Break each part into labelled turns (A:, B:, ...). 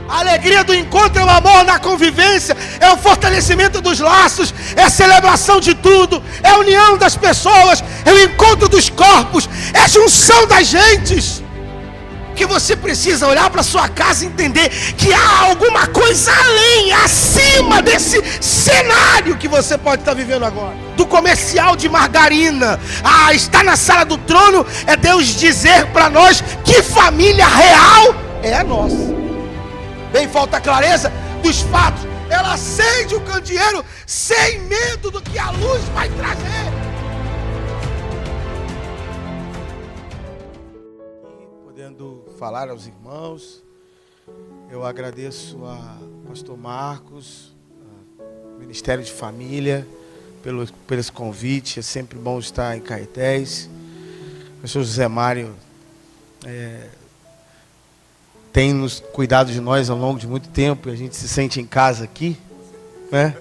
A: A alegria do encontro é o amor na convivência, é o fortalecimento dos laços, é a celebração de tudo, é a união das pessoas, é o encontro dos corpos, é a junção das gentes. Que você precisa olhar para sua casa e entender que há alguma coisa além, acima desse cenário que você pode estar vivendo agora. Do comercial de margarina a estar na sala do trono, é Deus dizer para nós que família real é a nossa. Bem, falta clareza dos fatos. Ela acende o candeeiro sem medo do que a luz vai trazer. Podendo falar aos irmãos, eu agradeço a pastor Marcos, ao Ministério de Família, por esse convite. É sempre bom estar em Caetés. O pastor José Mário tem nos cuidado de nós ao longo de muito tempo, e a gente se sente em casa aqui, né?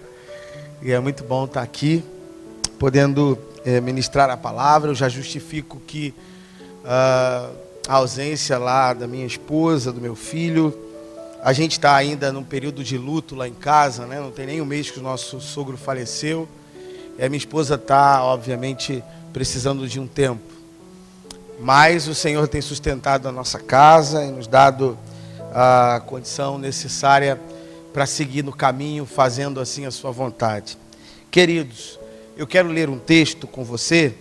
A: E é muito bom estar aqui, podendo ministrar a palavra. Eu já justifico que a ausência lá da minha esposa, do meu filho, a gente está ainda num período de luto lá em casa, né? Não tem nem um mês que o nosso sogro faleceu, e a minha esposa está, obviamente, precisando de um tempo. Mas o Senhor tem sustentado a nossa casa e nos dado a condição necessária para seguir no caminho, fazendo assim a sua vontade. Queridos, eu quero ler um texto com você,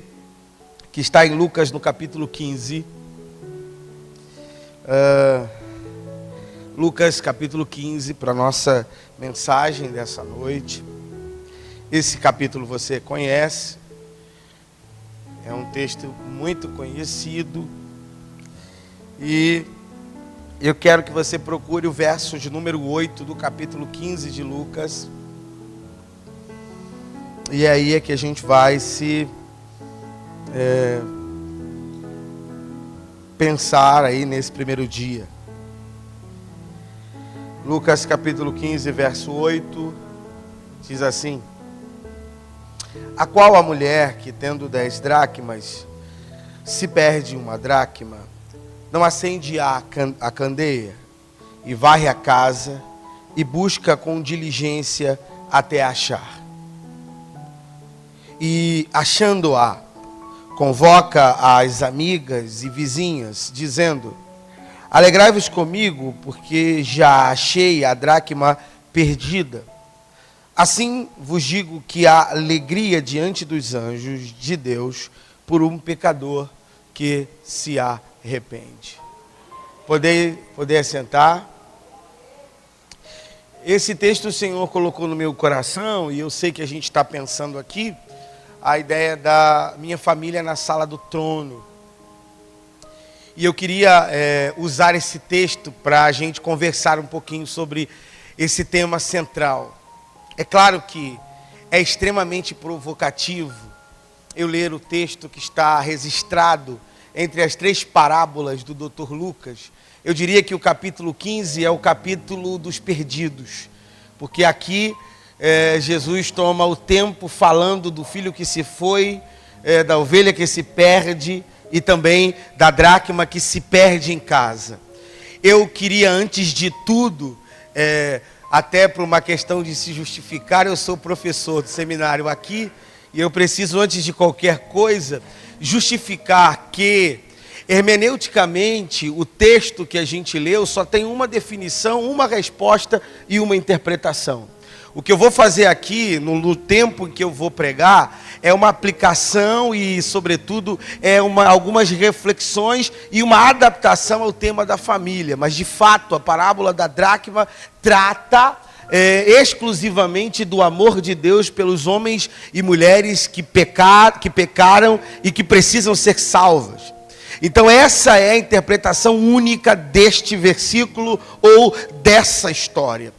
A: que está em Lucas no capítulo 15. Lucas capítulo 15, para a nossa mensagem dessa noite. Esse capítulo você conhece. É um texto muito conhecido, e eu quero que você procure o verso de número 8 do capítulo 15 de Lucas, e aí é que a gente vai se pensar aí nesse primeiro dia. Lucas capítulo 15, verso 8, diz assim: a qual a mulher que, tendo 10 dracmas, se perde uma dracma, não acende a candeia, e varre a casa, e busca com diligência até achar. E, achando-a, convoca as amigas e vizinhas, dizendo: alegrai-vos comigo, porque já achei a dracma perdida. Assim vos digo que há alegria diante dos anjos de Deus por um pecador que se arrepende. Poder assentar. Esse texto o Senhor colocou no meu coração, e eu sei que a gente está pensando aqui a ideia da minha família na sala do trono. E eu queria usar esse texto para a gente conversar um pouquinho sobre esse tema central. É claro que é extremamente provocativo eu ler o texto que está registrado entre as 3 parábolas do Dr. Lucas. Eu diria que o capítulo 15 é o capítulo dos perdidos, porque aqui Jesus toma o tempo falando do filho que se foi, da ovelha que se perde e também da dracma que se perde em casa. Eu queria, antes de tudo, até por uma questão de se justificar, eu sou professor do seminário aqui, e eu preciso, antes de qualquer coisa, justificar que, hermeneuticamente, o texto que a gente leu só tem uma definição, uma resposta e uma interpretação. O que eu vou fazer aqui, no tempo em que eu vou pregar, é uma aplicação e, sobretudo, algumas reflexões e uma adaptação ao tema da família. Mas, de fato, a parábola da dracma trata exclusivamente do amor de Deus pelos homens e mulheres que pecaram e que precisam ser salvas. Então essa é a interpretação única deste versículo ou dessa história.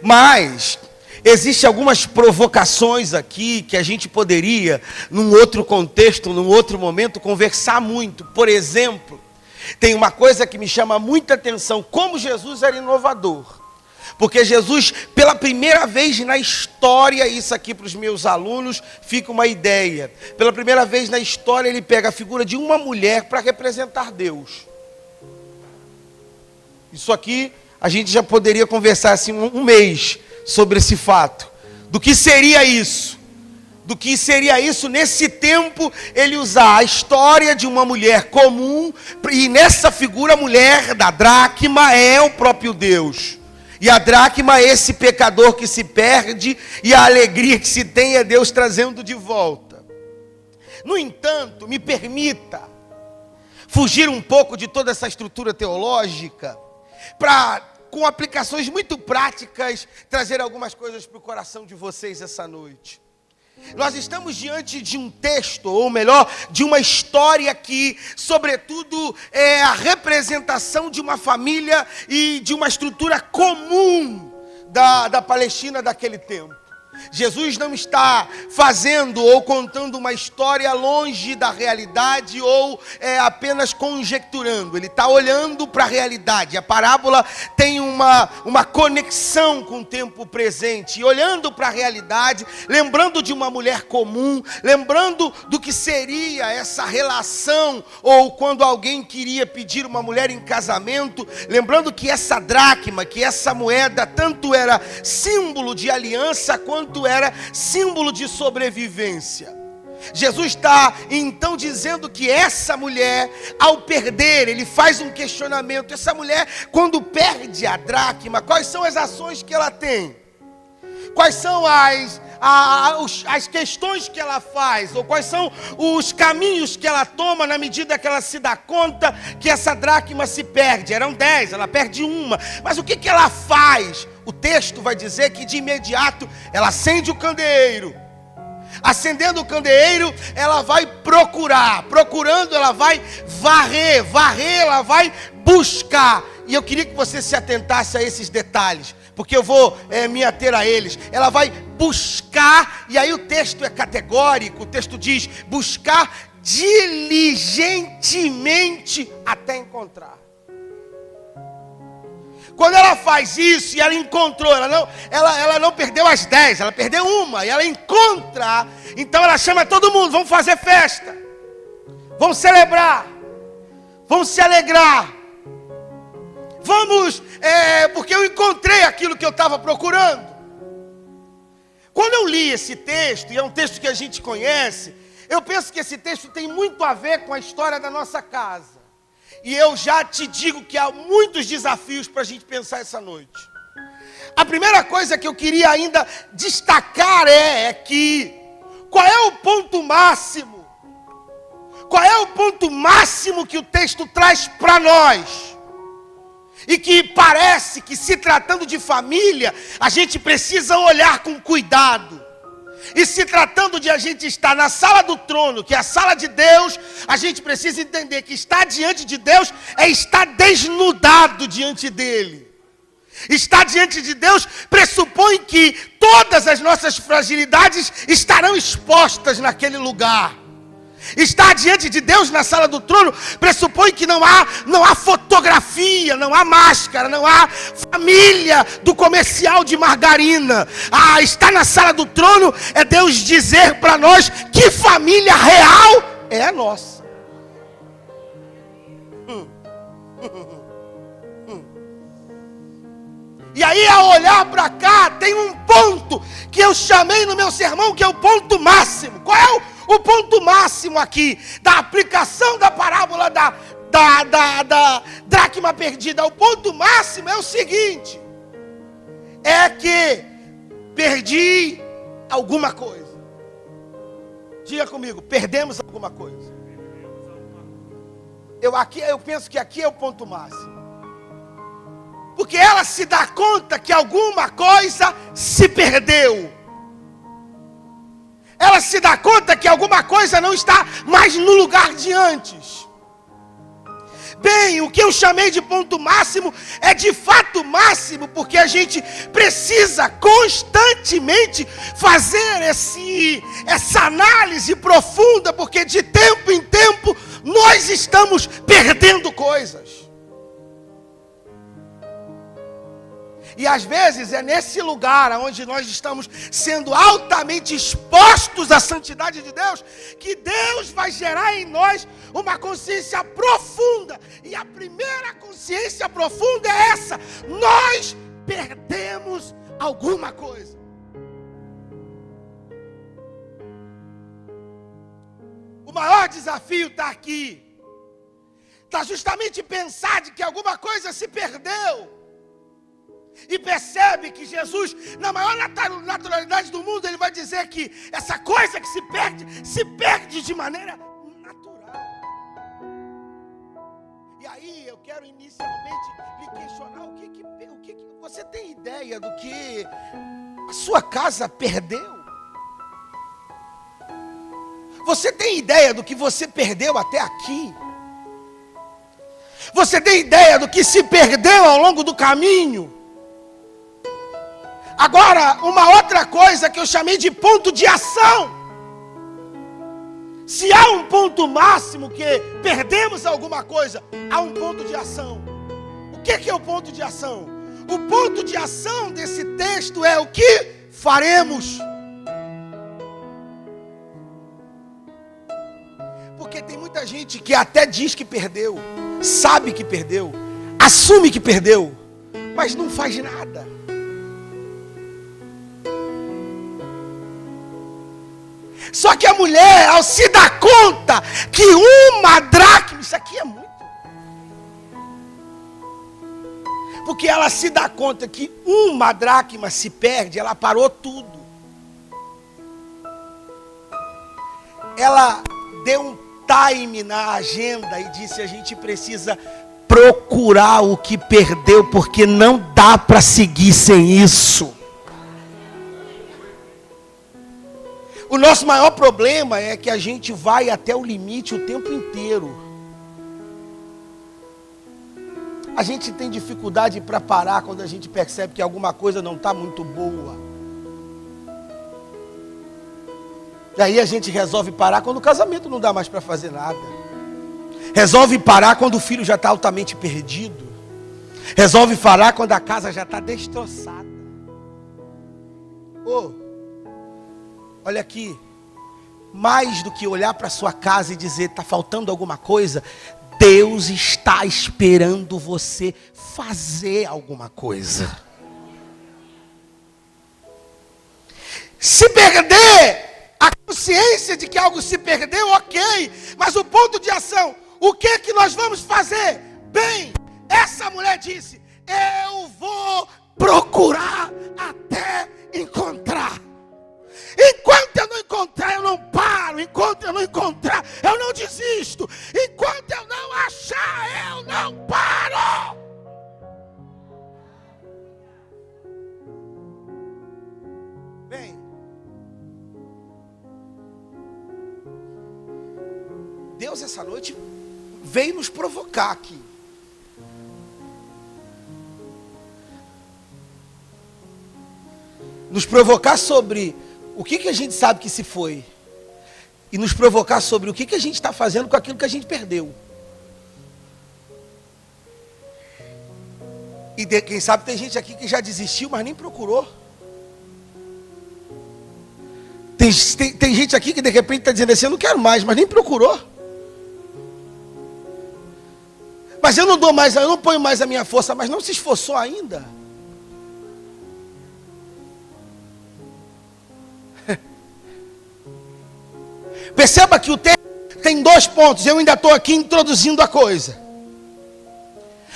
A: Mas existem algumas provocações aqui que a gente poderia, num outro contexto, num outro momento, conversar muito. Por exemplo, tem uma coisa que me chama muita atenção: como Jesus era inovador. Porque Jesus, pela primeira vez na história, isso aqui para os meus alunos fica uma ideia. Pela primeira vez na história, ele pega a figura de uma mulher para representar Deus. Isso aqui a gente já poderia conversar assim um mês sobre esse fato. Do que seria isso? Do que seria isso nesse tempo, ele usar a história de uma mulher comum, e nessa figura a mulher da dracma é o próprio Deus. E a dracma é esse pecador que se perde, e a alegria que se tem é Deus trazendo de volta. No entanto, me permita fugir um pouco de toda essa estrutura teológica, para, com aplicações muito práticas, trazer algumas coisas para o coração de vocês essa noite. Nós estamos diante de um texto, ou melhor, de uma história que, sobretudo, é a representação de uma família e de uma estrutura comum da Palestina daquele tempo. Jesus não está fazendo ou contando uma história longe da realidade ou apenas conjecturando. Ele está olhando para a realidade. A parábola tem uma conexão com o tempo presente. E olhando para a realidade, lembrando de uma mulher comum, lembrando do que seria essa relação, ou quando alguém queria pedir uma mulher em casamento, lembrando que essa dracma, que essa moeda, tanto era símbolo de aliança, quanto era símbolo de sobrevivência. Jesus está então dizendo que essa mulher, ao perder, ele faz um questionamento. Essa mulher, quando perde a dracma, quais são as ações que ela tem? Quais são as questões que ela faz? Ou quais são os caminhos que ela toma na medida que ela se dá conta que essa dracma se perde? Eram 10, ela perde uma. Mas o que ela faz? O texto vai dizer que de imediato ela acende o candeeiro. Acendendo o candeeiro, ela vai procurar. Procurando, ela vai varrer. Varrer, ela vai buscar. E eu queria que você se atentasse a esses detalhes, porque eu vou me ater a eles. Ela vai buscar, e aí o texto é categórico. O texto diz: buscar diligentemente até encontrar. Quando ela faz isso e ela encontrou, ela não perdeu as 10, ela perdeu uma, e ela encontra, então ela chama todo mundo: vamos fazer festa, vamos celebrar, vamos se alegrar, vamos, porque eu encontrei aquilo que eu estava procurando. Quando eu li esse texto, e é um texto que a gente conhece, eu penso que esse texto tem muito a ver com a história da nossa casa. E eu já te digo que há muitos desafios para a gente pensar essa noite. A primeira coisa que eu queria ainda destacar é que, qual é o ponto máximo? Qual é o ponto máximo que o texto traz para nós? E que parece que, se tratando de família, a gente precisa olhar com cuidado. E se tratando de a gente estar na sala do trono, que é a sala de Deus, a gente precisa entender que estar diante de Deus é estar desnudado diante dele. Estar diante de Deus pressupõe que todas as nossas fragilidades estarão expostas naquele lugar. Estar diante de Deus na sala do trono pressupõe que não há fotografia, não há máscara, não há família do comercial de margarina. Estar na sala do trono é Deus dizer para nós que família real é a nossa. E aí, ao olhar para cá, tem um ponto que eu chamei no meu sermão, que é o ponto máximo. Qual é o ponto máximo aqui da aplicação da parábola da dracma perdida? O ponto máximo é o seguinte: é que perdi alguma coisa. Diga comigo: perdemos alguma coisa. Eu penso que aqui é o ponto máximo. Porque ela se dá conta que alguma coisa se perdeu. Ela se dá conta que alguma coisa não está mais no lugar de antes. Bem, o que eu chamei de ponto máximo é de fato máximo, porque a gente precisa constantemente fazer essa análise profunda, porque de tempo em tempo nós estamos perdendo coisas. E às vezes é nesse lugar onde nós estamos sendo altamente expostos à santidade de Deus, que Deus vai gerar em nós uma consciência profunda. E a primeira consciência profunda é essa: nós perdemos alguma coisa. O maior desafio está aqui. Está justamente pensar de que alguma coisa se perdeu. E percebe que Jesus, na maior naturalidade do mundo, ele vai dizer que essa coisa que se perde de maneira natural. E aí eu quero inicialmente lhe questionar o que você tem ideia do que a sua casa perdeu? Você tem ideia do que você perdeu até aqui? Você tem ideia do que se perdeu ao longo do caminho? Agora, uma outra coisa que eu chamei de ponto de ação. Se há um ponto máximo que perdemos alguma coisa, há um ponto de ação. O que é o ponto de ação? O ponto de ação desse texto é o que faremos. Porque tem muita gente que até diz que perdeu, sabe que perdeu, assume que perdeu, mas não faz nada. Só que a mulher, ao se dar conta que uma dracma, isso aqui é muito. Porque ela se dá conta que uma dracma se perde, ela parou tudo. Ela deu um time na agenda e disse: a gente precisa procurar o que perdeu, porque não dá para seguir sem isso. O nosso maior problema é que a gente vai até o limite o tempo inteiro. A gente tem dificuldade para parar quando a gente percebe que alguma coisa não está muito boa. E aí a gente resolve parar quando o casamento não dá mais para fazer nada. Resolve parar quando o filho já está altamente perdido. Resolve parar quando a casa já está destroçada. Olha aqui, mais do que olhar para a sua casa e dizer está faltando alguma coisa, Deus está esperando você fazer alguma coisa. Se perder a consciência de que algo se perdeu, ok, mas o ponto de ação, o que é que nós vamos fazer? Bem, essa mulher disse: eu vou procurar até encontrar. Enquanto eu não encontrar, eu não paro. Enquanto eu não encontrar, eu não desisto. Enquanto eu não achar, eu não paro. Bem, Deus essa noite veio nos provocar aqui. Nos provocar sobre o que a gente sabe que se foi. E nos provocar sobre o que a gente está fazendo com aquilo que a gente perdeu. E quem sabe tem gente aqui que já desistiu, mas nem procurou. Tem gente aqui que de repente está dizendo assim: eu não quero mais, mas nem procurou. Mas eu não ponho mais a minha força, mas não se esforçou ainda. Perceba que o texto tem 2 pontos. Eu ainda estou aqui introduzindo a coisa.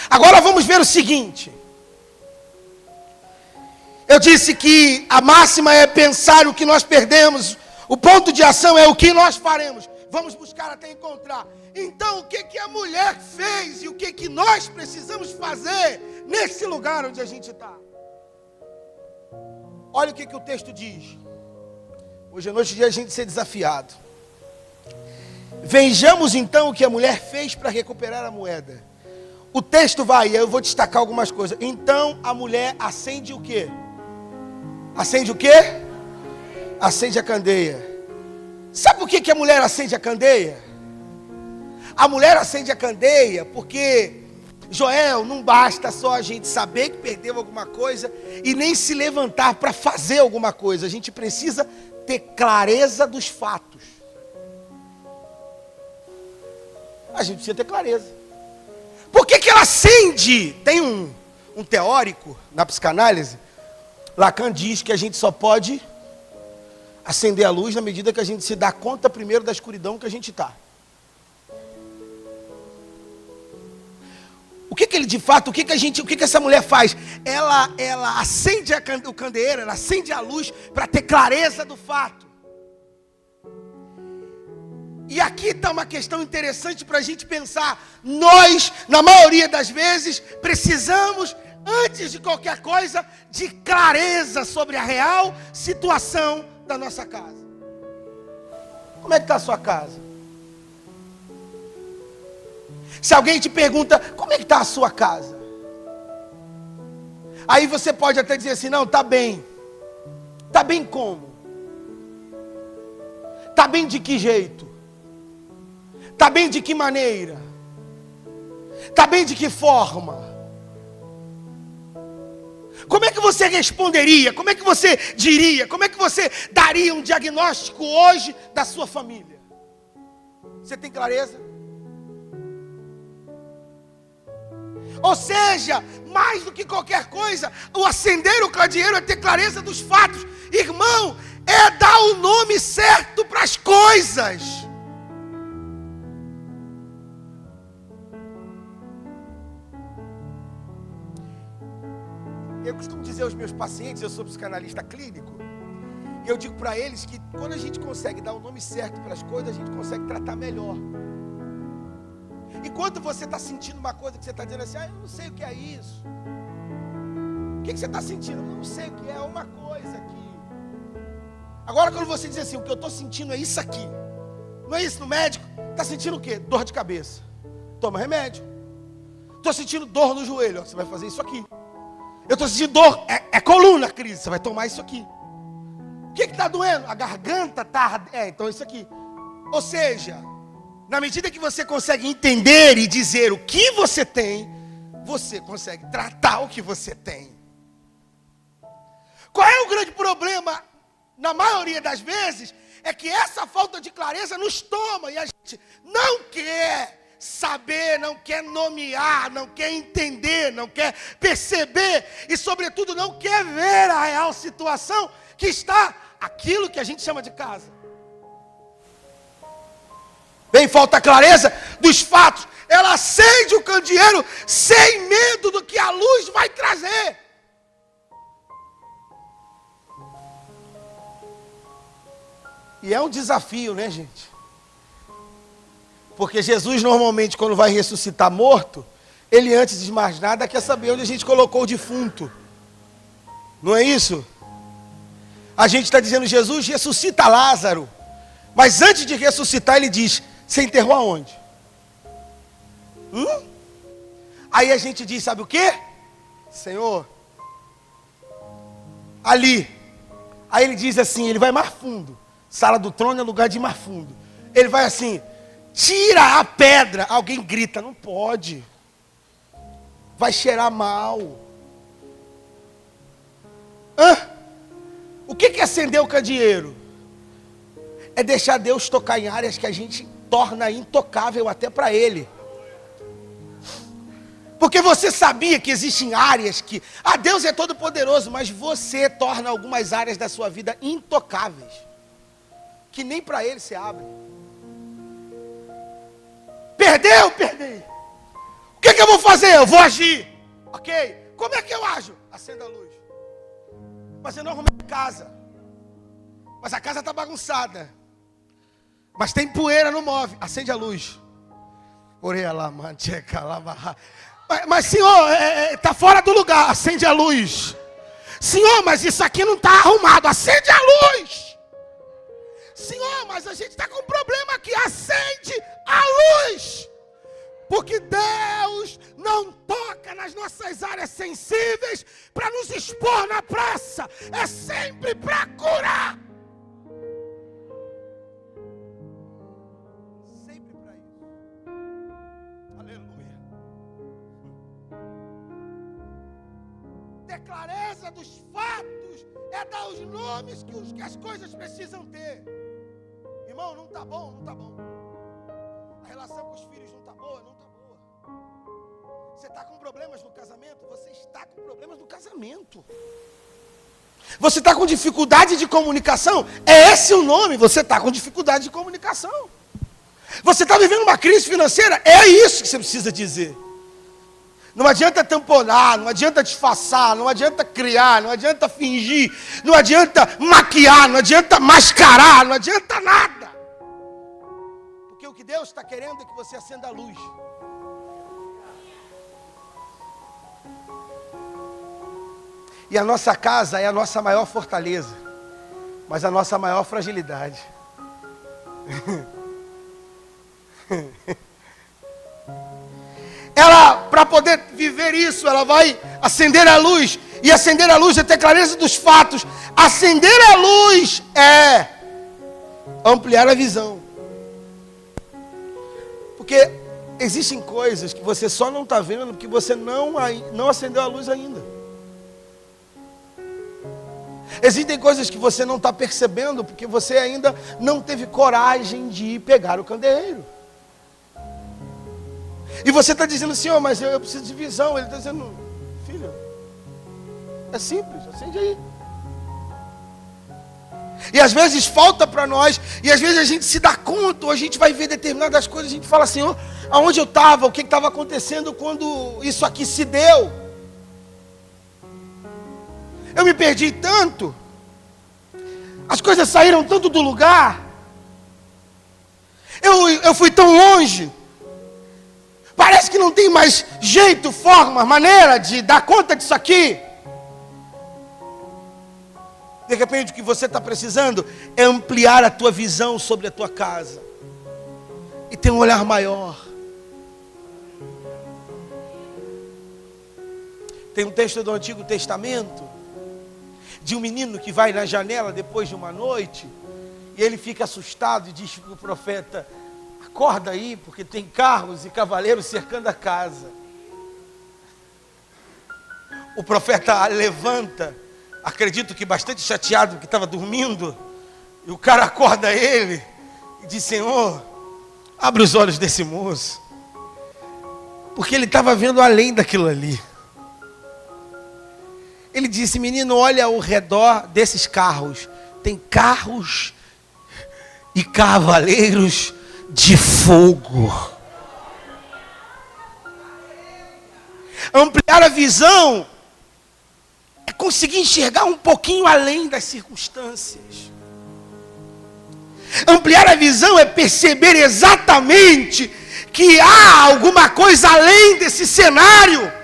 A: Agora vamos ver o seguinte. Eu disse que a máxima é pensar o que nós perdemos. O ponto de ação é o que nós faremos. Vamos buscar até encontrar. Então o que a mulher fez e o que nós precisamos fazer nesse lugar onde a gente está? Olha o que o texto diz. Hoje à noite é dia a gente ser desafiado. Vejamos então o que a mulher fez para recuperar a moeda. O texto vai, eu vou destacar algumas coisas. Então a mulher acende o quê? Acende o quê? Acende a candeia. Sabe por que a mulher acende a candeia? A mulher acende a candeia porque Joel, não basta só a gente saber que perdeu alguma coisa e nem se levantar para fazer alguma coisa. A gente precisa ter clareza dos fatos. A gente precisa ter clareza. Por que ela acende? Tem um teórico na psicanálise, Lacan, diz que a gente só pode acender a luz na medida que a gente se dá conta primeiro da escuridão que a gente está. O que ele de fato, o que essa mulher faz? Ela acende o candeeiro, ela acende a luz para ter clareza do fato. E aqui está uma questão interessante para a gente pensar. Nós, na maioria das vezes, precisamos, antes de qualquer coisa, de clareza sobre a real situação da nossa casa. Como é que está a sua casa? Se alguém te pergunta, como é que está a sua casa? Aí você pode até dizer assim, não, está bem. Está bem como? Está bem de que jeito? Está bem de que maneira? Está bem de que forma? Como é que você responderia? Como é que você diria? Como é que você daria um diagnóstico hoje da sua família? Você tem clareza? Ou seja, mais do que qualquer coisa, o acender o candeeiro é ter clareza dos fatos. Irmão, é dar o nome certo para as coisas. Eu costumo dizer aos meus pacientes, eu sou psicanalista clínico, e eu digo para eles que quando a gente consegue dar o nome certo para as coisas, a gente consegue tratar melhor. Enquanto você está sentindo uma coisa que você está dizendo assim, eu não sei o que é isso. O que você está sentindo? Eu não sei o que é uma coisa aqui. Agora quando você diz assim, o que eu estou sentindo é isso aqui. Não é isso no médico? Está sentindo o quê? Dor de cabeça. Toma remédio. Estou sentindo dor no joelho. Você vai fazer isso aqui. Eu estou sentindo dor, é coluna, Cris. Você vai tomar isso aqui. O que está doendo? A garganta está... então isso aqui. Ou seja, na medida que você consegue entender e dizer o que você tem, você consegue tratar o que você tem. Qual é o grande problema? Na maioria das vezes, é que essa falta de clareza nos toma e a gente não quer saber, não quer nomear, não quer entender, não quer perceber e, sobretudo, não quer ver a real situação que está aquilo que a gente chama de casa. Bem, falta clareza dos fatos. Ela acende o candeeiro sem medo do que a luz vai trazer. E é um desafio, né, gente? Porque Jesus normalmente, quando vai ressuscitar morto, ele antes de mais nada quer saber onde a gente colocou o defunto. Não é isso? A gente está dizendo, Jesus ressuscita Lázaro. Mas antes de ressuscitar, ele diz, você enterrou aonde? Aí a gente diz, sabe o quê? Senhor, ali. Aí ele diz assim, ele vai mais fundo. Sala do trono é lugar de ir mais fundo. Ele vai assim, tira a pedra. Alguém grita, não pode. Vai cheirar mal. O que é acender o candeeiro? É deixar Deus tocar em áreas que a gente torna intocável até para Ele. Porque você sabia que existem áreas que... Deus é todo poderoso, mas você torna algumas áreas da sua vida intocáveis. Que nem para Ele se abre. Perdeu? Perdei. O que eu vou fazer? Eu vou agir. Ok? Como é que eu ajo? Acenda a luz. Mas eu não arrumei a casa. Mas a casa está bagunçada. Mas tem poeira no móvel. Acende a luz. Mas Senhor, está fora do lugar. Acende a luz. Senhor, mas isso aqui não está arrumado. Acende a luz. Senhor, mas a gente está com um problema aqui. Acende a luz. Porque Deus não toca nas nossas áreas sensíveis para nos expor na praça. É sempre para curar. Sempre para isso. Aleluia. clareza dos fatos, é dar os nomes que as coisas precisam ter. Irmão, não está bom, não está bom. A relação com os filhos não está boa, não está boa. Você está com problemas no casamento? Você está com problemas no casamento. Você está com dificuldade de comunicação? É esse o nome, você está com dificuldade de comunicação. Você está vivendo uma crise financeira? É isso que você precisa dizer. Não adianta tamponar, não adianta disfarçar, não adianta criar, não adianta fingir, não adianta maquiar, não adianta mascarar, não adianta nada. Porque o que Deus está querendo é que você acenda a luz. E a nossa casa é a nossa maior fortaleza, mas a nossa maior fragilidade. Ela, para poder viver isso, ela vai acender a luz. E acender a luz é ter clareza dos fatos. Acender a luz é ampliar a visão. Porque existem coisas que você só não está vendo porque você não acendeu a luz ainda. Existem coisas que você não está percebendo porque você ainda não teve coragem de ir pegar o candeeiro. E você está dizendo assim, oh, mas eu preciso de visão. Ele está dizendo, filho, é simples, acende aí. E às vezes falta para nós, e às vezes a gente se dá conta, ou a gente vai ver determinadas coisas, a gente fala assim, oh, aonde eu estava, o que estava acontecendo quando isso aqui se deu. Eu me perdi tanto, as coisas saíram tanto do lugar, eu fui tão longe. Parece que não tem mais jeito, forma, maneira de dar conta disso aqui. De repente o que você está precisando é ampliar a tua visão sobre a tua casa. E ter um olhar maior. Tem um texto do Antigo Testamento, de um menino que vai na janela depois de uma noite, e ele fica assustado e diz para o profeta, acorda aí, porque tem carros e cavaleiros cercando a casa. O profeta levanta, acredito que bastante chateado, porque estava dormindo, e o cara acorda ele, e diz, Senhor, abre os olhos desse moço, porque ele estava vendo além daquilo ali. Ele disse, menino, olha ao redor desses carros, tem carros e cavaleiros de fogo. Ampliar a visão é conseguir enxergar um pouquinho além das circunstâncias. Ampliar a visão é perceber exatamente que há alguma coisa além desse cenário.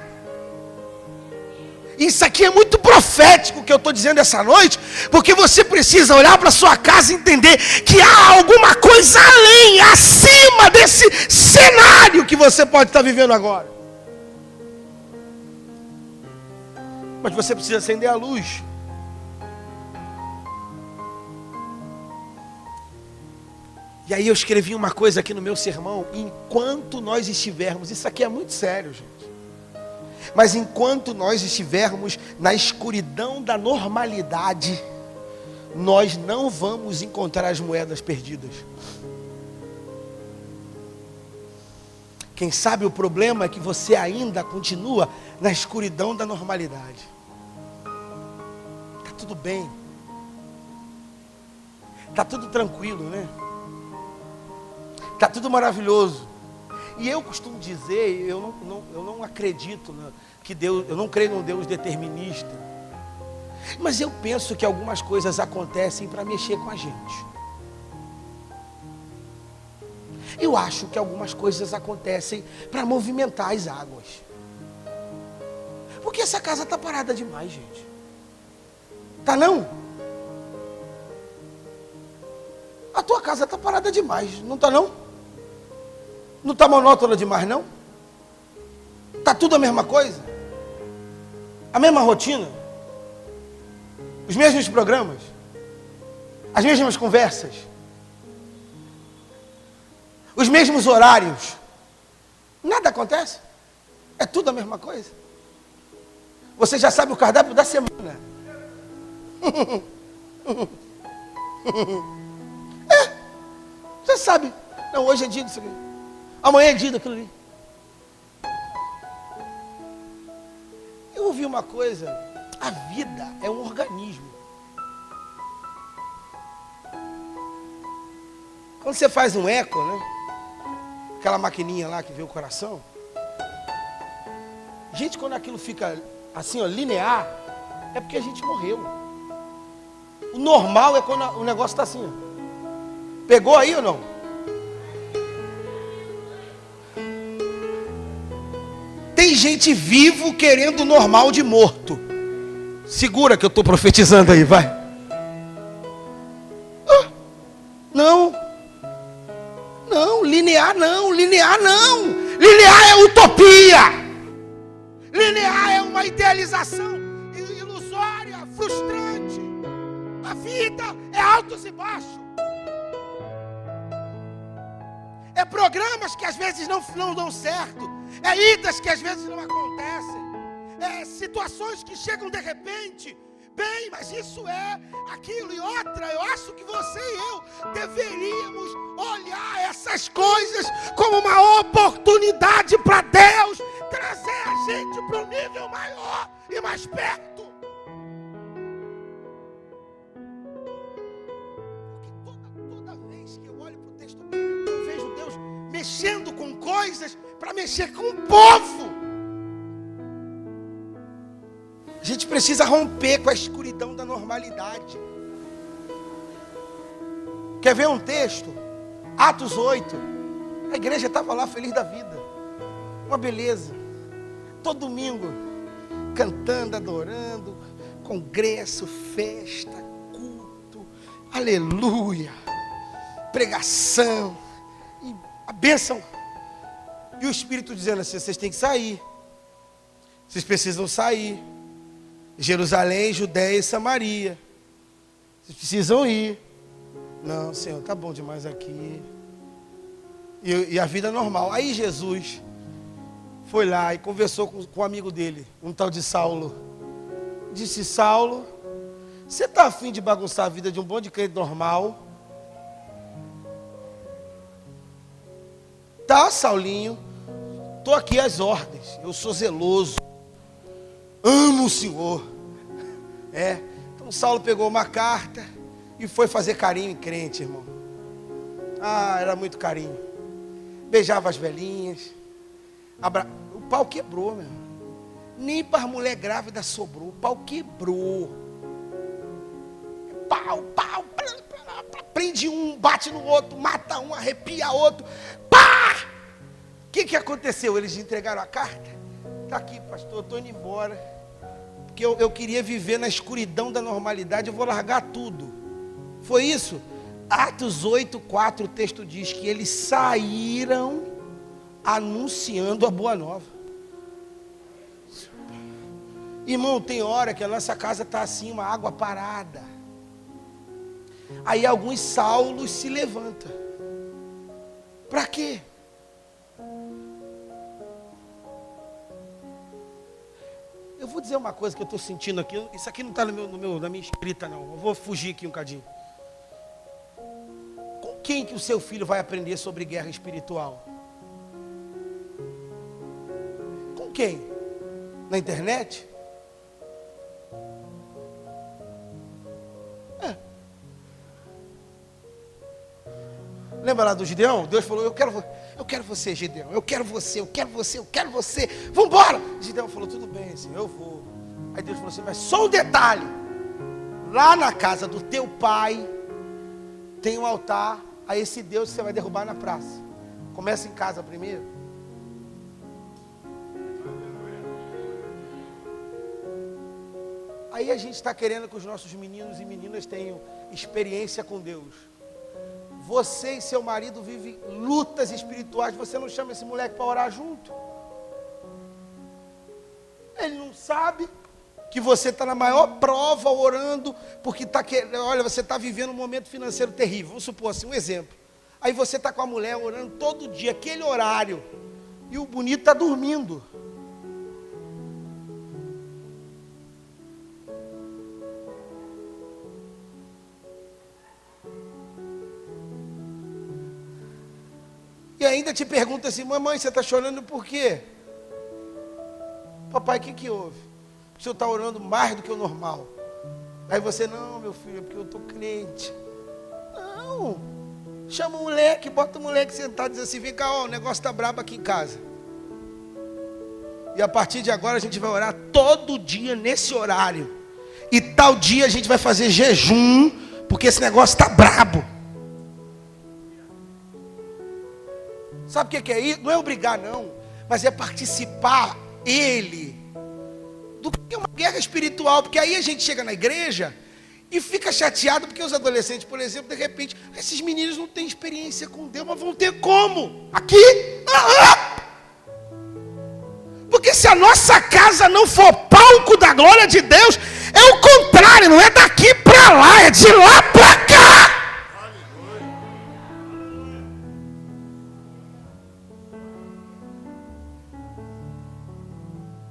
A: Isso aqui é muito profético que eu estou dizendo essa noite, porque você precisa olhar para a sua casa e entender que há alguma coisa além, acima desse cenário que você pode estar vivendo agora. Mas você precisa acender a luz. E aí eu escrevi uma coisa aqui no meu sermão, enquanto nós estivermos, isso aqui é muito sério, gente. Mas enquanto nós estivermos na escuridão da normalidade, nós não vamos encontrar as moedas perdidas. Quem sabe o problema é que você ainda continua na escuridão da normalidade. Está tudo bem. Está tudo tranquilo, né? Está tudo maravilhoso. E eu costumo dizer, eu não acredito que Deus, eu não creio num Deus determinista. Mas eu penso que algumas coisas acontecem para mexer com a gente. Eu acho que algumas coisas acontecem para movimentar as águas. Porque essa casa está parada demais, gente. Tá não? A tua casa está parada demais, não está não? Não está monótona demais, não? Está tudo a mesma coisa? A mesma rotina? Os mesmos programas? As mesmas conversas? Os mesmos horários? Nada acontece? É tudo a mesma coisa? Você já sabe o cardápio da semana. Já sabe. Não, hoje é dia disso aqui. Amanhã é dia daquilo ali. Eu ouvi uma coisa. A vida é um organismo. Quando você faz um eco, né? Aquela maquininha lá que vê o coração. Gente, quando aquilo fica assim, ó, linear, é porque a gente morreu. O normal é quando o negócio está assim, ó. Pegou aí ou não? Tem gente vivo querendo o normal de morto. Segura que eu estou profetizando aí, vai. Não. Não, linear não, linear não. Linear é utopia. Linear é uma idealização ilusória, frustrante. A vida é altos e baixos. É programas que às vezes não dão certo. É idas que às vezes não acontecem. É situações que chegam de repente. Bem, mas isso é aquilo e outra. Eu acho que você e eu deveríamos olhar essas coisas como uma oportunidade para Deus trazer a gente para um nível maior e mais perto. Porque toda vez que eu olho para o texto bíblico, eu vejo Deus mexendo com coisas para mexer com o povo. A gente precisa romper com a escuridão da normalidade. Quer ver um texto? Atos 8. A igreja estava lá feliz da vida. Uma beleza. Todo domingo, cantando, adorando, congresso, festa, culto, aleluia, pregação, e a bênção. E o Espírito dizendo assim: vocês têm que sair. Vocês precisam sair. Jerusalém, Judéia e Samaria. Vocês precisam ir. Não, Senhor, tá bom demais aqui. E a vida normal. Aí Jesus foi lá e conversou com um amigo dele, um tal de Saulo. Disse: Saulo, você está afim de bagunçar a vida de um bom de crente normal? Tá, Saulinho. Estou aqui às ordens. Eu sou zeloso. Amo o Senhor. Então Saulo pegou uma carta e foi fazer carinho em crente, irmão. Era muito carinho. Beijava as velhinhas. O pau quebrou, meu. Nem para mulher grávida sobrou. O pau quebrou. Pau. Prende um, bate no outro, mata um, arrepia outro. Pá! O que aconteceu? Eles entregaram a carta. Está aqui, pastor, estou indo embora. Porque eu queria viver na escuridão da normalidade, eu vou largar tudo. Foi isso? Atos 8:4, o texto diz que eles saíram anunciando a boa nova. Irmão, tem hora que a nossa casa está assim, uma água parada. Aí alguns Saulos se levantam. Para quê? Eu vou dizer uma coisa que eu estou sentindo aqui. Isso aqui não está na minha escrita, não. Eu vou fugir aqui um cadinho. Com quem que o seu filho vai aprender sobre guerra espiritual? Com quem? Na internet? Lembra lá do Gideão? Deus falou: eu quero você, Gideão. Eu quero você. Vamos embora. Gideão falou: tudo bem, Senhor, eu vou. Aí Deus falou assim: mas só um detalhe. Lá na casa do teu pai tem um altar a esse Deus que você vai derrubar na praça. Começa em casa primeiro. Aí a gente está querendo que os nossos meninos e meninas tenham experiência com Deus. Você e seu marido vivem lutas espirituais. Você não chama esse moleque para orar junto? Ele não sabe que você está na maior prova orando, porque você está vivendo um momento financeiro terrível. Vamos supor assim, um exemplo. Aí você está com a mulher orando todo dia, aquele horário, e o bonito está dormindo. E ainda te pergunta assim: mamãe, você está chorando por quê? Papai, o que houve? O senhor está orando mais do que o normal. Aí você: não, meu filho, é porque eu estou crente. Não. Chama o moleque, bota o moleque sentado e diz assim: vem cá, ó, o negócio está brabo aqui em casa. E a partir de agora a gente vai orar todo dia nesse horário. E tal dia a gente vai fazer jejum, porque esse negócio está brabo. Sabe o que é isso? Não é obrigar não, mas é participar ele do que é uma guerra espiritual. Porque aí a gente chega na igreja e fica chateado porque os adolescentes, por exemplo, de repente, esses meninos não têm experiência com Deus, mas vão ter como? Aqui? Porque se a nossa casa não for palco da glória de Deus, é o contrário, não é daqui para lá, é de lá para cá.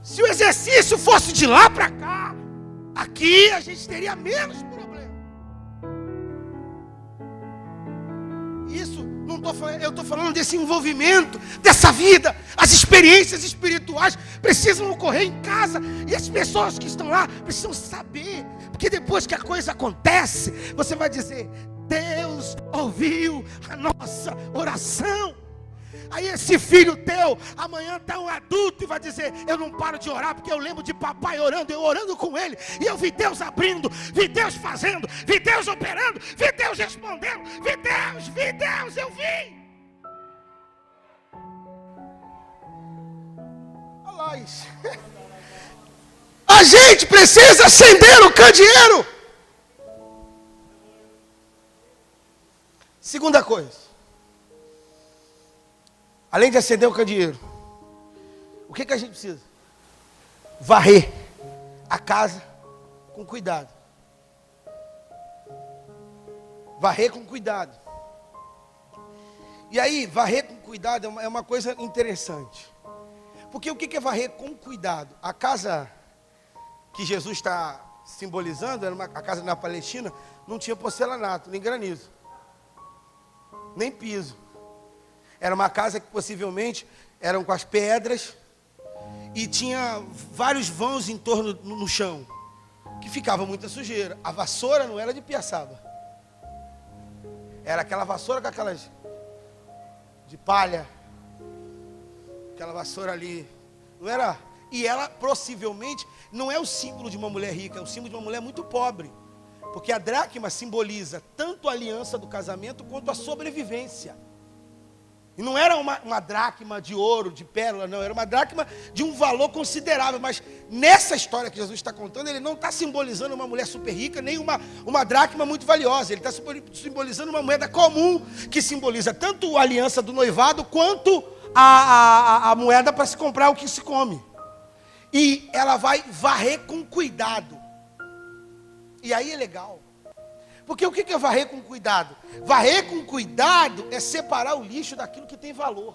A: Se o exercício fosse de lá para cá, aqui a gente teria menos problema. Isso, não estou falando, eu estou falando desse envolvimento, dessa vida. As experiências espirituais precisam ocorrer em casa. E as pessoas que estão lá precisam saber. Porque depois que a coisa acontece, você vai dizer: Deus ouviu a nossa oração. Aí esse filho teu, amanhã está um adulto e vai dizer: eu não paro de orar, porque eu lembro de papai orando, eu orando com ele, e eu vi Deus abrindo, vi Deus fazendo, vi Deus operando, vi Deus respondendo, vi Deus, eu vi. Olha lá isso. A gente precisa acender o candeeiro. Segunda coisa, além de acender o candeeiro, o que a gente precisa? Varrer a casa com cuidado. Varrer com cuidado. E aí, varrer com cuidado é uma coisa interessante. Porque o que é varrer com cuidado? A casa que Jesus está simbolizando, era a casa na Palestina, não tinha porcelanato, nem granizo, nem piso. Era uma casa que possivelmente eram com as pedras e tinha vários vãos em torno no chão, que ficava muita sujeira. A vassoura não era de piaçaba, era aquela vassoura com aquelas de palha, aquela vassoura ali, não era. E ela possivelmente não é o símbolo de uma mulher rica, é o símbolo de uma mulher muito pobre, porque a dracma simboliza tanto a aliança do casamento quanto a sobrevivência. E não era uma dracma de ouro, de pérola, não. Era uma dracma de um valor considerável. Mas nessa história que Jesus está contando, ele não está simbolizando uma mulher super rica, nem uma dracma muito valiosa. Ele está simbolizando uma moeda comum, que simboliza tanto a aliança do noivado, quanto a moeda para se comprar o que se come. E ela vai varrer com cuidado. E aí é legal. Porque o que é varrer com cuidado? Varrer com cuidado é separar o lixo daquilo que tem valor.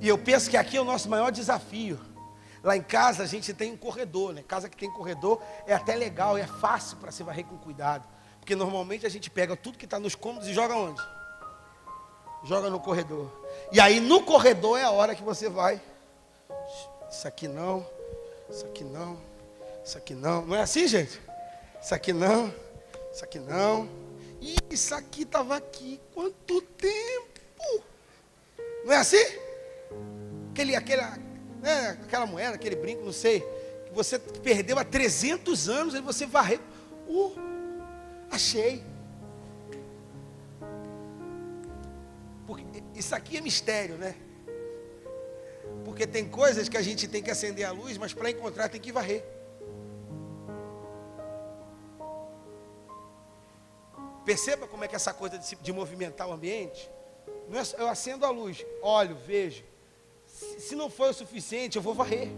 A: E eu penso que aqui é o nosso maior desafio. Lá em casa a gente tem um corredor, né? Casa que tem corredor é até legal, é fácil para se varrer com cuidado. Porque normalmente a gente pega tudo que está nos cômodos e joga onde? Joga no corredor. E aí no corredor é a hora que você vai... Isso aqui não, isso aqui não, isso aqui não. Não é assim, gente? Isso aqui não, isso aqui não. E isso aqui estava aqui. Quanto tempo? Não é assim? Aquela moeda, aquele brinco, não sei, que você perdeu há 300 anos, aí você varreu. Achei. Porque isso aqui é mistério, né? Porque tem coisas que a gente tem que acender a luz, mas para encontrar tem que varrer. Perceba como é que essa coisa de movimentar o ambiente, não é, eu acendo a luz, olho, vejo. Se não for o suficiente, eu vou varrer.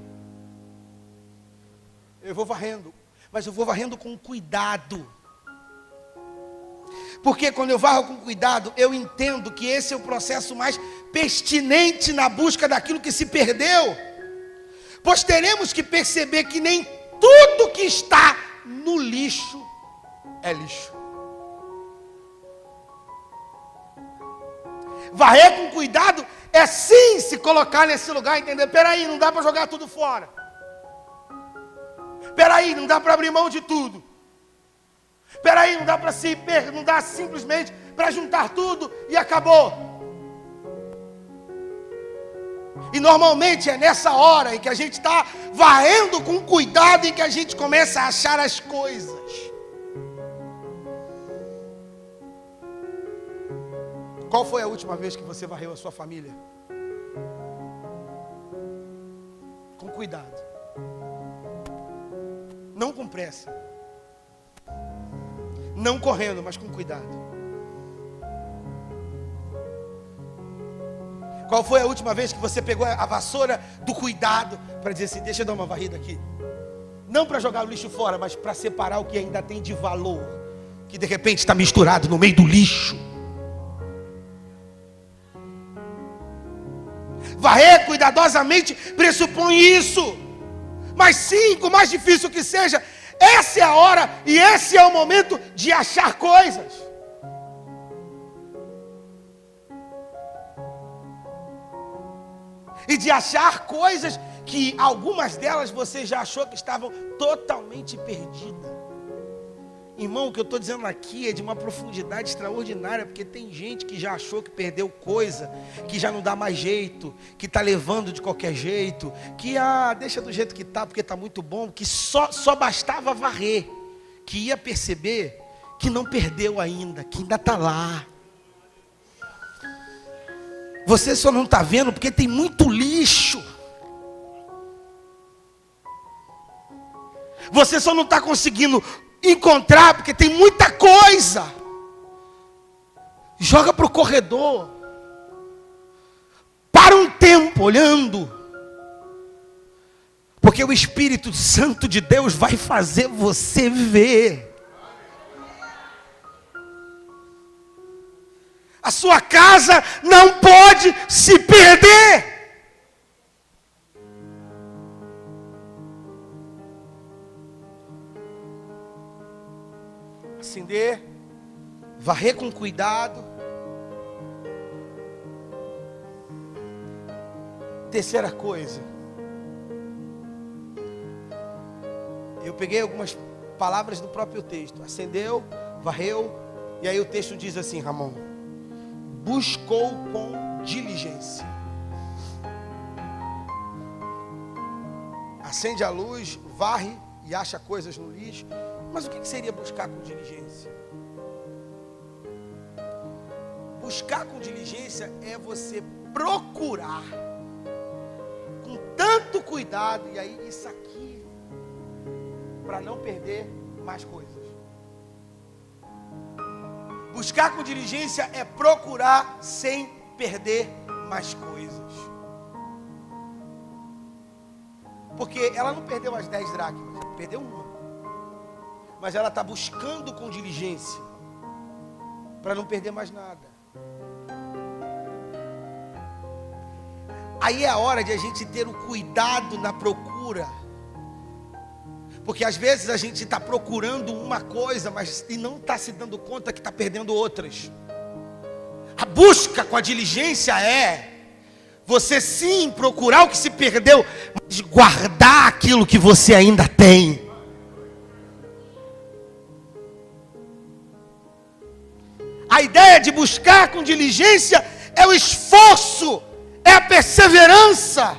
A: Eu vou varrendo, mas eu vou varrendo com cuidado. Porque quando eu varro com cuidado, eu entendo que esse é o processo mais pertinente na busca daquilo que se perdeu. Pois teremos que perceber que nem tudo que está no lixo é lixo. Varrer com cuidado é sim se colocar nesse lugar, entender? Peraí, não dá para jogar tudo fora. Peraí, não dá para abrir mão de tudo. Peraí, não dá para não dá simplesmente para juntar tudo e acabou. E normalmente é nessa hora em que a gente está varrendo com cuidado em que a gente começa a achar as coisas. Qual foi a última vez que você varreu a sua família? Com cuidado. Não com pressa. Não correndo, mas com cuidado. Qual foi a última vez que você pegou a vassoura do cuidado para dizer assim, deixa eu dar uma varrida aqui? Não para jogar o lixo fora, mas para separar o que ainda tem de valor, que de repente está misturado no meio do lixo. Varrer cuidadosamente pressupõe isso. Mas sim, por mais difícil que seja, essa é a hora e esse é o momento de achar coisas. E de achar coisas que algumas delas você já achou que estavam totalmente perdidas. Irmão, o que eu estou dizendo aqui é de uma profundidade extraordinária, porque tem gente que já achou que perdeu coisa, que já não dá mais jeito, que está levando de qualquer jeito, que deixa do jeito que está, porque está muito bom, que só bastava varrer, que ia perceber que não perdeu ainda, que ainda está lá. Você só não está vendo porque tem muito lixo. Você só não está conseguindo encontrar porque tem muita coisa. Joga para o corredor. Para um tempo olhando. Porque o Espírito Santo de Deus vai fazer você ver. A sua casa não pode se perder. Acender, varrer com cuidado. Terceira coisa. Eu peguei algumas palavras do próprio texto. Acendeu, varreu, e aí o texto diz assim, Ramon: buscou com diligência. Acende a luz, varre e acha coisas no lixo. Mas o que seria buscar com diligência? Buscar com diligência é você procurar com tanto cuidado, e aí isso aqui, para não perder mais coisas. Buscar com diligência é procurar sem perder mais coisas. Porque ela não perdeu as 10 dracmas, perdeu uma. Mas ela está buscando com diligência para não perder mais nada. Aí é a hora de a gente ter o cuidado na procura. Porque às vezes a gente está procurando uma coisa, mas e não está se dando conta que está perdendo outras. A busca com a diligência é você sim procurar o que se perdeu, mas guardar aquilo que você ainda tem. A ideia de buscar com diligência é o esforço, é a perseverança.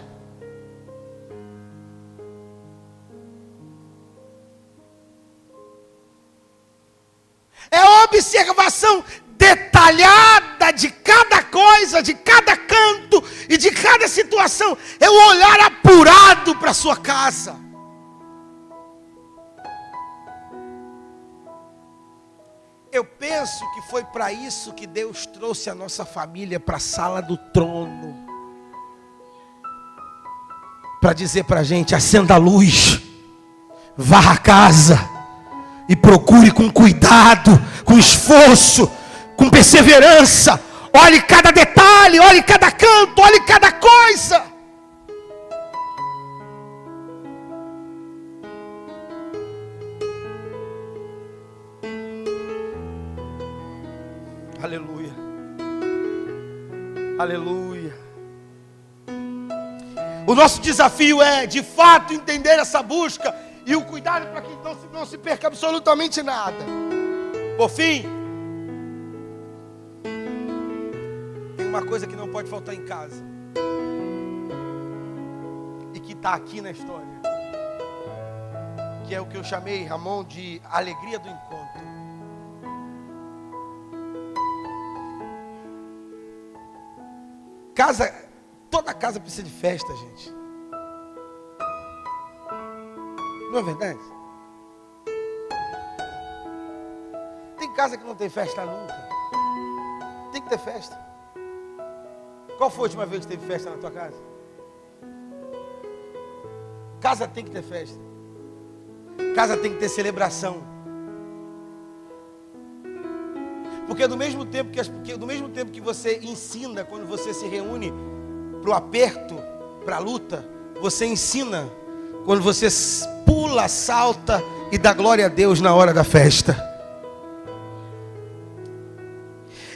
A: É a observação detalhada de cada coisa, de cada canto e de cada situação. É o olhar apurado para a sua casa. Eu penso que foi para isso que Deus trouxe a nossa família para a sala do trono. Para dizer para a gente, acenda a luz, varra a casa e procure com cuidado, com esforço, com perseverança. Olhe cada detalhe, olhe cada canto, olhe cada coisa. Aleluia. Aleluia. O nosso desafio é, de fato, entender essa busca e o cuidado para que então não se perca absolutamente nada. Por fim, tem uma coisa que não pode faltar em casa e que está aqui na história, que é o que eu chamei, Ramon, de alegria do encontro. Casa, toda casa precisa de festa, gente. Não é verdade? Tem casa que não tem festa nunca. Tem que ter festa. Qual foi a última vez que teve festa na tua casa? Casa tem que ter festa. Casa tem que ter celebração. Porque do mesmo tempo que você ensina, quando você se reúne para o aperto, para a luta, você ensina quando você pula, salta e dá glória a Deus na hora da festa.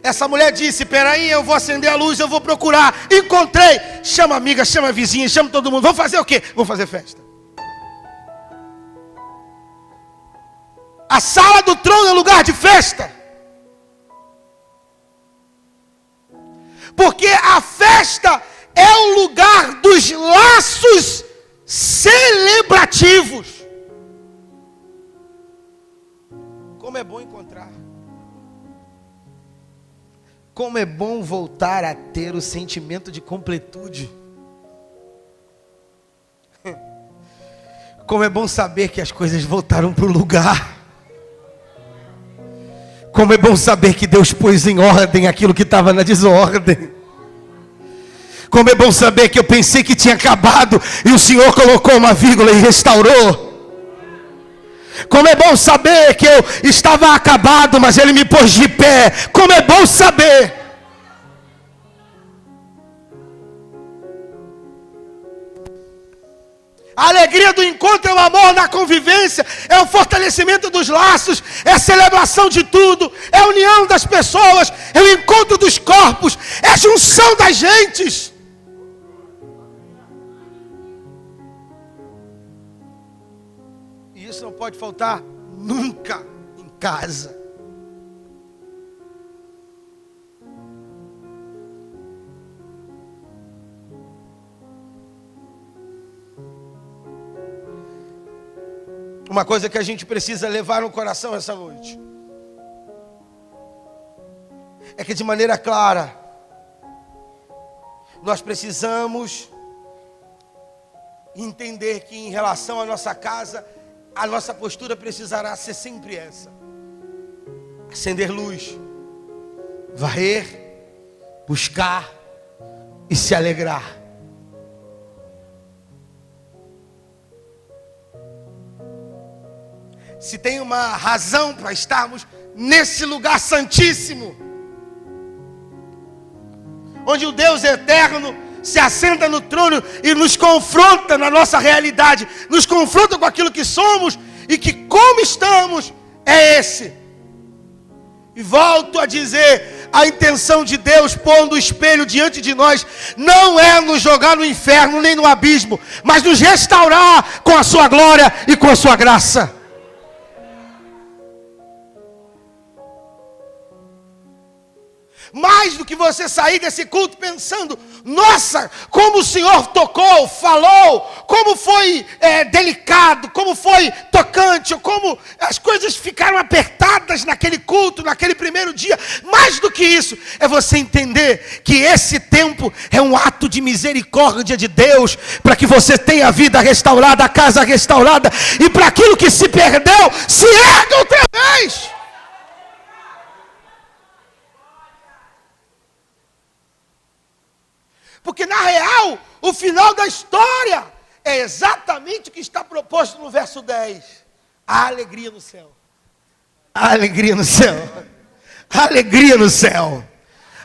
A: Essa mulher disse: peraí, eu vou acender a luz, eu vou procurar. Encontrei. Chama a amiga, chama a vizinha, chama todo mundo. Vamos fazer o quê? Vamos fazer festa. A sala do trono é lugar de festa. Porque a festa é o lugar dos laços celebrativos. Como é bom encontrar. Como é bom voltar a ter o sentimento de completude. Como é bom saber que as coisas voltaram para o lugar. Como é bom saber que Deus pôs em ordem aquilo que estava na desordem. Como é bom saber que eu pensei que tinha acabado e o Senhor colocou uma vírgula e restaurou. Como é bom saber que eu estava acabado, mas Ele me pôs de pé. Como é bom saber. A alegria do encontro é o amor na convivência, é o fortalecimento dos laços, é a celebração de tudo, é a união das pessoas, é o encontro dos corpos, é a junção das gentes. E isso não pode faltar nunca em casa. Uma coisa que a gente precisa levar no coração essa noite é que, de maneira clara, nós precisamos entender que, em relação à nossa casa, a nossa postura precisará ser sempre essa: acender luz, varrer, buscar e se alegrar. Se tem uma razão para estarmos nesse lugar santíssimo, onde o Deus eterno se assenta no trono e nos confronta na nossa realidade, nos confronta com aquilo que somos e que, como estamos, é esse. E volto a dizer, a intenção de Deus pondo o espelho diante de nós não é nos jogar no inferno nem no abismo, mas nos restaurar com a sua glória e com a sua graça. Mais do que você sair desse culto pensando: nossa, como o Senhor tocou, falou, como foi delicado, como foi tocante, como as coisas ficaram apertadas naquele culto, naquele primeiro dia. Mais do que isso, é você entender que esse tempo é um ato de misericórdia de Deus, para que você tenha a vida restaurada, a casa restaurada, e para aquilo que se perdeu, se erga outra vez. Porque, na real, o final da história é exatamente o que está proposto no verso 10. A alegria no céu. A alegria no céu. A alegria no céu.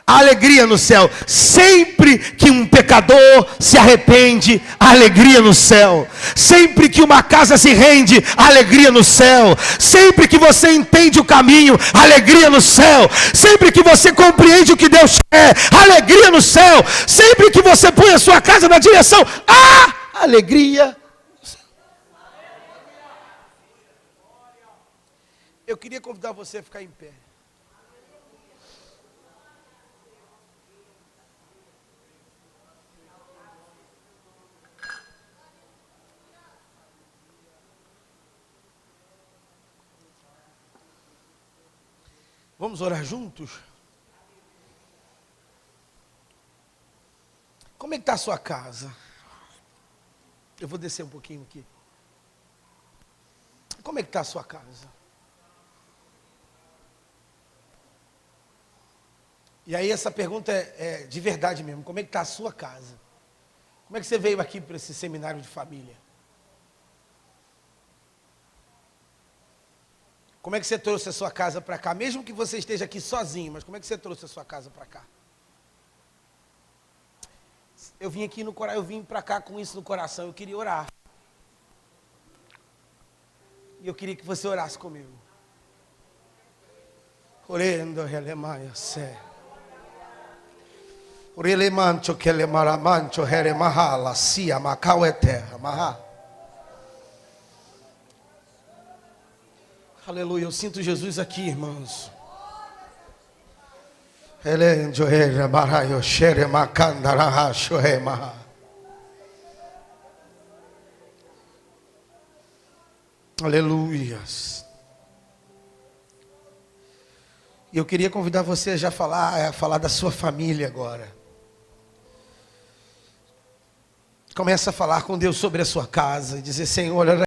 A: há alegria no céu. Sempre que um pecador se arrepende, há alegria no céu. Sempre que uma casa se rende, há alegria no céu. Sempre que você entende o caminho, há alegria no céu. Sempre que você compreende o que Deus quer, há alegria no céu. Sempre que você põe a sua casa na direção, há alegria. Eu queria convidar você a ficar em pé. Vamos orar juntos? Como é que está a sua casa? Eu vou descer um pouquinho aqui. Como é que está a sua casa? E aí essa pergunta é de verdade mesmo. Como é que está a sua casa? Como é que você veio aqui para esse seminário de família? Como é que você trouxe a sua casa para cá? Mesmo que você esteja aqui sozinho, mas como é que você trouxe a sua casa para cá? Eu vim para cá com isso no coração. Eu queria orar. E eu queria que você orasse comigo. Orando, relemaia, sé. Orelemancho, que le maramancho, heremahala, sia, macau é terra, mahá. Aleluia, eu sinto Jesus aqui, irmãos. Aleluias. E eu queria convidar você a já falar da sua família agora. Começa a falar com Deus sobre a sua casa e dizer: Senhor,